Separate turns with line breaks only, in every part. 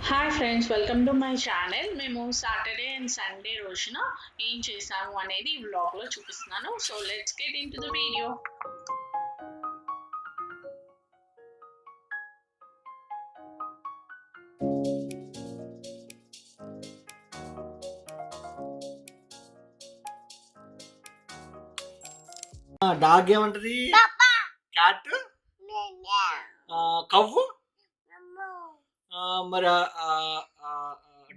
Hi friends, welcome to my channel. మేము Saturday and Sunday రోజున ఏం చేసాము అనేది ఈ వ్లాగ్లో చూపిస్తున్నాను. So let's get into the video.
Dog ఏమంటది? క్యాట్, కవ్వు, మరి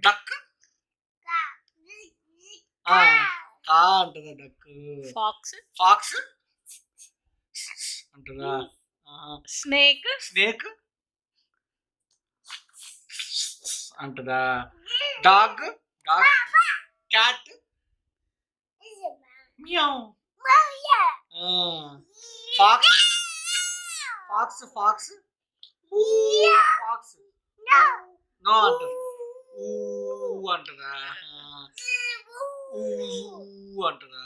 డక్ కా అంటదా? డక్.
ఫాక్స్
ఫాక్స్ అంటదా?
స్నేక్
స్నేక్ అంటదా? Dog dog cat meow. Fox fox fox fox no అంటది. ఊ అంటదా? ఊ అంటదా?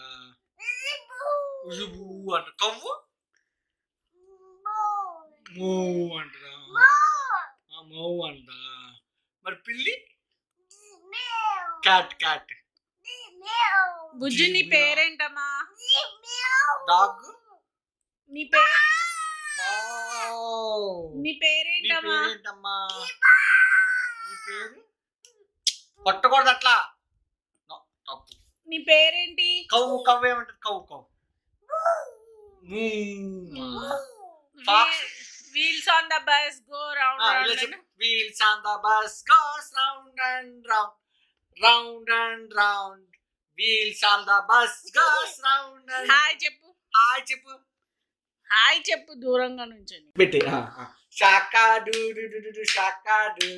ఊ అంట. కవ్వు మూ అంటదా? మూ అంటదా? మరి పిల్లి క్యాట్ క్యాట్.
బుజ్జి, నీ పేరేంటమ్మా?
డాగ్.
నీ పేరు నీ పేరేంటమ్మా?
నీ పేరు కొట్టకూడదు అట్లా. తప్పు.
నీ పేరేంటి?
కవ్వు కవ్వు ఏమంటది? కవ్వు కవ్వు.
Wheels on the bus go round and
wheels on the bus goes round and round, round and round. Wheels on the bus goes round and
hi చెప్పు.
హాయ్ చెప్పు.
హాయ్ చెప్పు దూరంగా నుంచి
పెట్టి. Shark doo doo doo doo shark doo.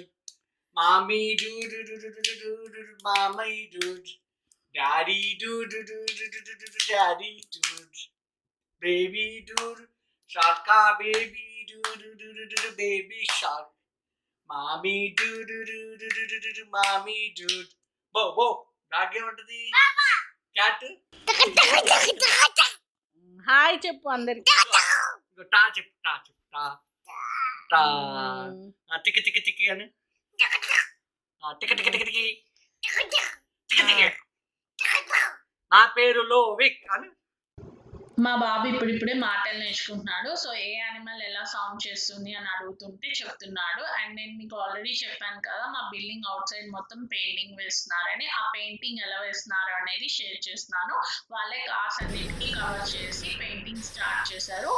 Mommy doo doo doo doo doo doo mommy doo. Daddy doo doo doo doo doo daddy doo. Baby doo shark baby doo doo doo doo baby shark. Mommy doo doo doo doo doo mommy doo. బో బో. Dog ఏమంటది? Cat.
Hi చెప్పు అందరికి.
టా చెప్పు. టా చెప్పు. టా టా. టికి టికి టికి అని. టికి టికి టికి టికి టికి టికి. నా పేరు లోవిక్ అని.
మా బాబు ఇప్పుడిప్పుడే మాటలు నేర్చుకుంటున్నాడు. సో ఏ యానిమల్ ఎలా సౌండ్ చేస్తుంది అని అడుగుతుంటే చెప్తున్నాడు. అండ్ నేను మీకు ఆల్రెడీ చెప్పాను కదా, మా బిల్డింగ్ అవుట్ సైడ్ మొత్తం పెయింటింగ్ వేస్తున్నారని. ఆ పెయింటింగ్ ఎలా వేస్తున్నారు అనేది షేర్ చేస్తున్నాను. వాళ్ళే కార్స్ అన్నిటికీ కవర్ చేసి పెయింటింగ్ స్టార్ట్ చేశారు.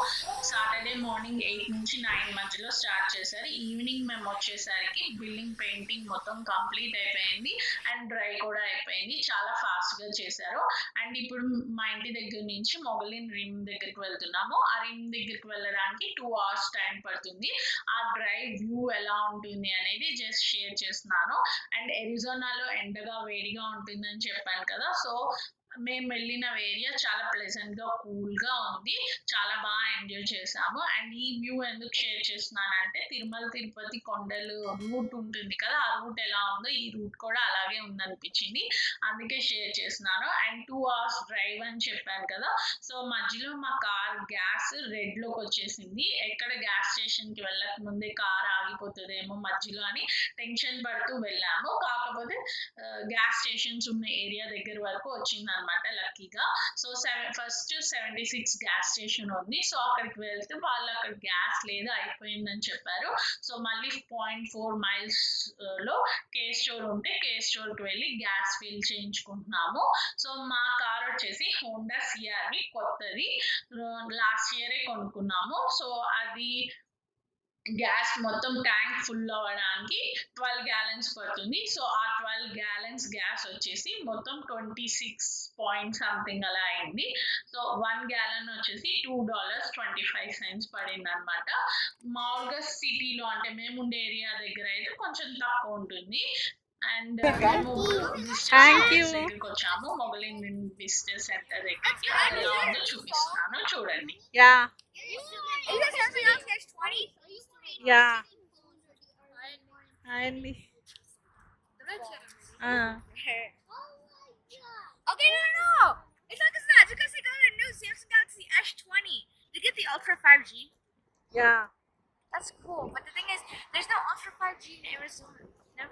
సాటర్డే మార్నింగ్ 8 నుంచి 9 మధ్యలో స్టార్ట్ చేశారు. ఈవినింగ్ మేము వచ్చేసరికి బిల్డింగ్ పెయింటింగ్ మొత్తం కంప్లీట్ అయిపోయింది అండ్ డ్రై కూడా అయిపోయింది. చాలా ఫాస్ట్గా చేశారు. అండ్ ఇప్పుడు మా ఇంటి దగ్గర నుంచి మొగలిన్ రిమ్ దగ్గరికి వెళ్తున్నాము. ఆ రిమ్ దగ్గరికి వెళ్ళడానికి 2 hours టైం పడుతుంది. ఆ డ్రైవ్ వ్యూ ఎలా ఉంటుంది అనేది జస్ట్ షేర్ చేస్తున్నాను. అండ్ ఎరిజోనాలో ఎండగా వేడిగా ఉంటుందని చెప్పాను కదా, సో మేము వెళ్ళిన ఏరియా చాలా ప్లెజెంట్ గా కూల్ గా ఉంది. చాలా బాగా ఎంజాయ్ చేసాము. అండ్ ఈ వ్యూ ఎందుకు షేర్ చేస్తున్నానంటే, తిరుమల తిరుపతి కొండలు రూట్ ఉంటుంది కదా, ఆ రూట్ ఎలా ఉందో ఈ రూట్ కూడా అలాగే ఉందనిపించింది, అందుకే షేర్ చేస్తున్నాను. అండ్ 2 hours డ్రైవ్ అని చెప్పాను కదా, సో మధ్యలో మా కార్ గ్యాస్ రెడ్ లోకి వచ్చేసింది. ఎక్కడ గ్యాస్ స్టేషన్ కి వెళ్ళక ముందే కార్ ఆగిపోతుందేమో మధ్యలో అని టెన్షన్ పడుతూ వెళ్ళాము. కాకపోతే గ్యాస్ స్టేషన్స్ ఉన్న ఏరియా దగ్గర వరకు వచ్చింది అనమాట లక్కీగా. సో ఫస్ట్ 76 గ్యాస్ స్టేషన్ ఉంది. సో అక్కడికి వెళ్తే వాళ్ళు అక్కడ గ్యాస్ లేదు, అయిపోయిందని చెప్పారు. సో మళ్ళీ 0.4 miles లో కే స్టోర్ ఉంటే కే స్టోర్ కి వెళ్ళి గ్యాస్ ఫిల్ చేయించుకుంటున్నాము. సో మా కార్ వచ్చేసి హోండా సిఆర్వి కొత్తది, లాస్ట్ ఇయరే కొనుక్కున్నాము. సో అది గ్యాస్ మొత్తం ట్యాంక్ ఫుల్ అవ్వడానికి 12 gallons పడుతుంది. సో ఆ 12 gallons గ్యాస్ వచ్చేసి మొత్తం 26 పాయింట్ సంథింగ్ అలా అయింది. సో 1 gallon వచ్చేసి $2.25 పడింది అనమాట. మామూలుగా సిటీలో అంటే మేము ఉండే ఏరియా దగ్గర అయితే కొంచెం తక్కువ ఉంటుంది. అండ్ దగ్గరికి వచ్చాము, మొగలిన్ విజిటర్ సెంటర్ దగ్గరికి. ఎలా ఉందో చూపిస్తాను, చూడండి.
Andy.
Okay, no. It's not because that. It's because they got a new Samsung Galaxy S20. Did you get the Ultra 5G?
Yeah.
That's cool. But the thing is, there's no Ultra 5G in Arizona. No.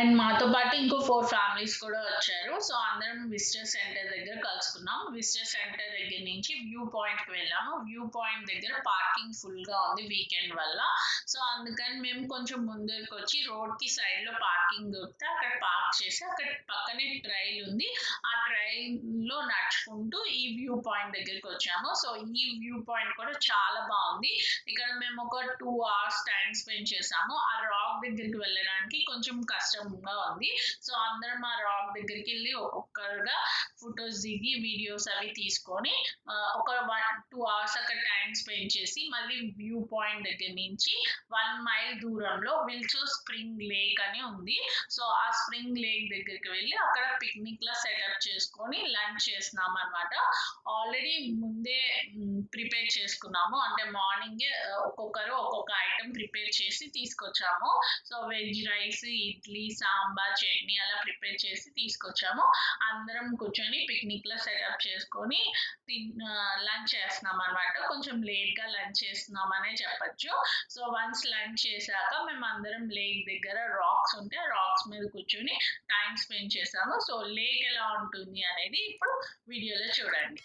And మాతో పాటు ఇంకో 4 families కూడా వచ్చారు. So అందరం visitor centre దగ్గర కలుసుకున్నాం. Visitor centre దగ్గర నుంచి view పాయింట్‌కి వెళ్ళాము. వ్యూ పాయింట్ దగ్గర పార్కింగ్ ఫుల్‌గా ఉంది వీకెండ్ వల్ల. సో అందుకని మేము కొంచెం ముందుకొచ్చి రోడ్‌కి సైడ్‌లో పార్కింగ్ దొరికితే అక్కడ పార్క్ చేసి అక్కడ పక్కనే ట్రైల్ ఉంది. ఆ ట్రైల్‌లో నడుచుకుంటూ ఈ వ్యూ పాయింట్ దగ్గరికి వచ్చాము. సో ఈ వ్యూ పాయింట్ కూడా చాలా బాగుంది. ఇక్కడ మేము ఒక 2 అవర్స్ టైమ్ స్పెండ్ చేసాము. ఆ రాక్ దగ్గరికి వెళ్ళడానికి కొంచెం కష్టంగా ఉంది. సో అందరం ఆ రాక్ దగ్గరికి వెళ్ళి ఒక్కొక్కరుగా ఫొటోస్ దిగి వీడియోస్ అవి తీసుకొని ఒక 2 అవర్స్ అక్కడ టైం స్పెండ్ చేసి మళ్ళీ వ్యూ పాయింట్ దగ్గర నుంచి 1 మైల్ దూరంలో విల్చో స్ప్రింగ్ లేక్ అని ఉంది. సో ఆ స్ప్రింగ్ లేక్ దగ్గరికి వెళ్ళి అక్కడ పిక్నిక్ లా సెటప్ చేసుకొని లంచ్ చేస్తున్నాం అనమాట. ఆల్రెడీ ముందే ప్రిపేర్ చేసుకున్నాము. అంటే మార్నింగే ఒక్కొక్కరు ఒక్కొక్క ఐటమ్ ప్రిపేర్ చేసి తీసుకొచ్చాము. So veg rice, idli, sambar, chutney అలా ప్రిపేర్ చేసి తీసుకొచ్చాము. అందరం కూర్చొని పిక్నిక్ లా సెటప్ చేసుకొని లంచ్ చేస్తున్నాం అనమాట. కొంచెం లేట్ గా లంచ్ చేస్తున్నాం అనే చెప్పొచ్చు. సో వన్స్ లంచ్ చేశాక మేము అందరం లేక్ దగ్గర రాక్స్ ఉంటే రాక్స్ మీద కూర్చొని టైం స్పెండ్ చేసాము. సో లేక్ ఎలా ఉంటుంది అనేది ఇప్పుడు వీడియోలో చూడండి.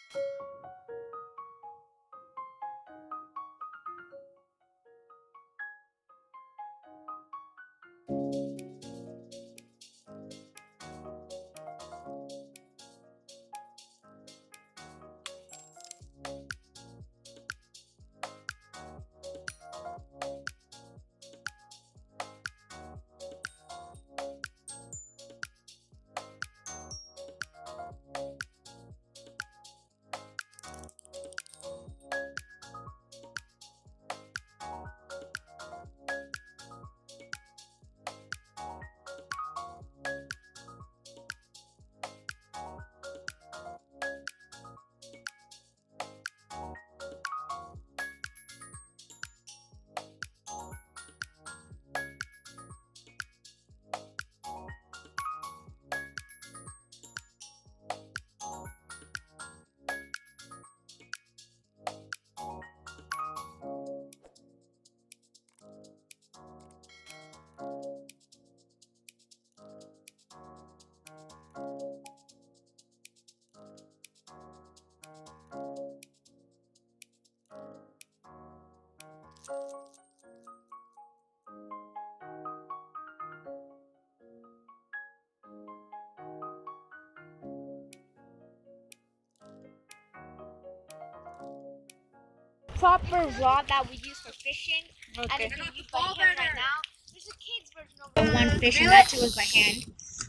Proper rod that we use for fishing.
Okay.
And it's being used by hand right now. There's a kid's version of the one fish, and that too was by hand.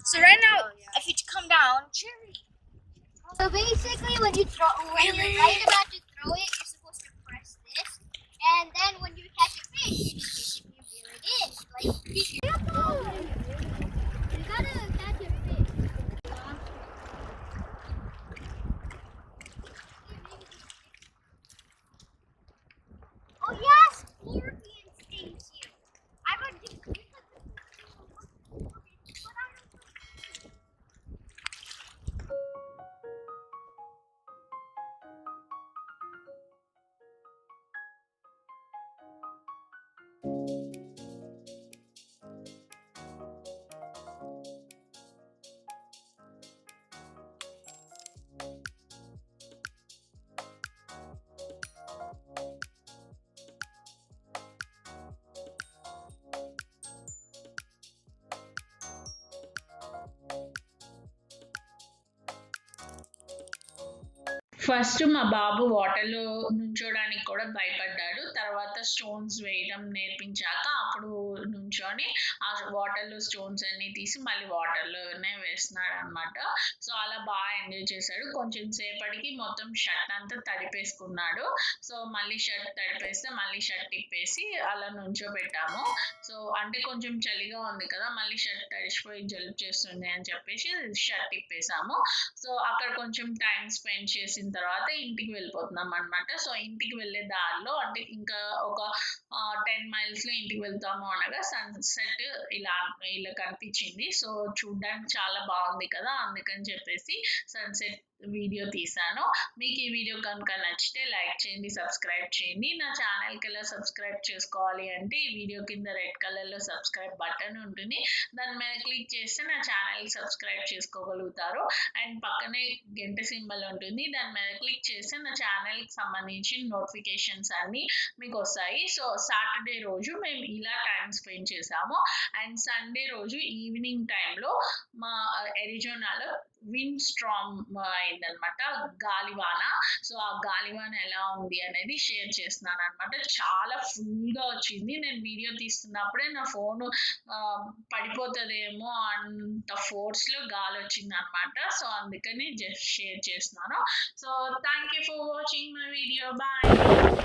So right now, if you come down, cherry.
So basically, when you're right about to throw it, you're supposed to press this, and then when you catch a fish, you just basically reel it in. Like you gotta catch a fish. Oh yes, scorpion stings you. I would just.
First మా బాబు వాటర్‌లో నుంచోడానికి కూడా భయపడ్డాడు. తర్వాత stones వేయడం నేర్పించాక అప్పుడు నుంచొని ఆ వాటర్‌లో స్టోన్స్ అన్నీ తీసి మళ్ళీ వాటర్‌లోనే వేస్తున్నాడనమాట. సో అలా బాగా ఎంజాయ్ చేశాడు. కొంచెం సేపటికి మొత్తం షర్ట్ అంతా తడిపేసుకున్నాడు. సో మళ్ళీ షర్ట్ తడిపేస్తే మళ్ళీ షర్ట్ ఇప్పేసి అలా నుంచోబెట్టాము. సో అంటే కొంచెం చలిగా ఉంది కదా! మళ్ళీ షర్ట్ తడిసిపోయి జలుబు చేస్తుంది అని చెప్పేసి షర్ట్ ఇప్పేసాము. సో అక్కడ కొంచెం టైం స్పెండ్ చేసిన తర్వాత ఇంటికి వెళ్ళిపోతున్నాం అనమాట. సో ఇంటికి వెళ్ళే దారిలో అంటే ఇంకా ఒక 10 మైల్స్‌లో ఇంటికి వెళ్తాము అనగా సన్‌సెట్ ఇలా కనిపించింది. సో చూడ్డానికి చాలా బాగుంది కదా! అందుకని చెప్పేసి సన్‌సెట్ వీడియో తీసాను. మీకు ఈ వీడియో కనుక నచ్చితే లైక్ చేయండి, సబ్స్క్రైబ్ చేయండి. నా ఛానల్కి ఎలా సబ్స్క్రైబ్ చేసుకోవాలి అంటే ఈ వీడియో కింద రెడ్ కలర్లో సబ్స్క్రైబ్ బటన్ ఉంటుంది. దాని మీద క్లిక్ చేస్తే నా ఛానల్కి సబ్స్క్రైబ్ చేసుకోగలుగుతారు. అండ్ పక్కనే గంట సింబల్ ఉంటుంది, దాని మీద క్లిక్ చేస్తే నా ఛానల్కి సంబంధించిన నోటిఫికేషన్స్ అన్నీ మీకు వస్తాయి. సో సాటర్డే రోజు మేము ఇలా టైం స్పెండ్ చేసాము. అండ్ సండే రోజు ఈవినింగ్ టైంలో మా ఎరిజోనాలో విండ్ స్ట్రాంగ్ అయిందనమాట, గాలివాన. సో ఆ గాలివాన ఎలా ఉంది అనేది షేర్ చేస్తున్నాను అనమాట. చాలా ఫుల్గా వచ్చింది. నేను వీడియో తీస్తున్నప్పుడే నా ఫోన్ పడిపోతుందేమో అంత ఫోర్స్లో గాలి వచ్చింది అనమాట. సో అందుకని జస్ట్ షేర్ చేస్తున్నాను. So thank you for watching my video. Bye.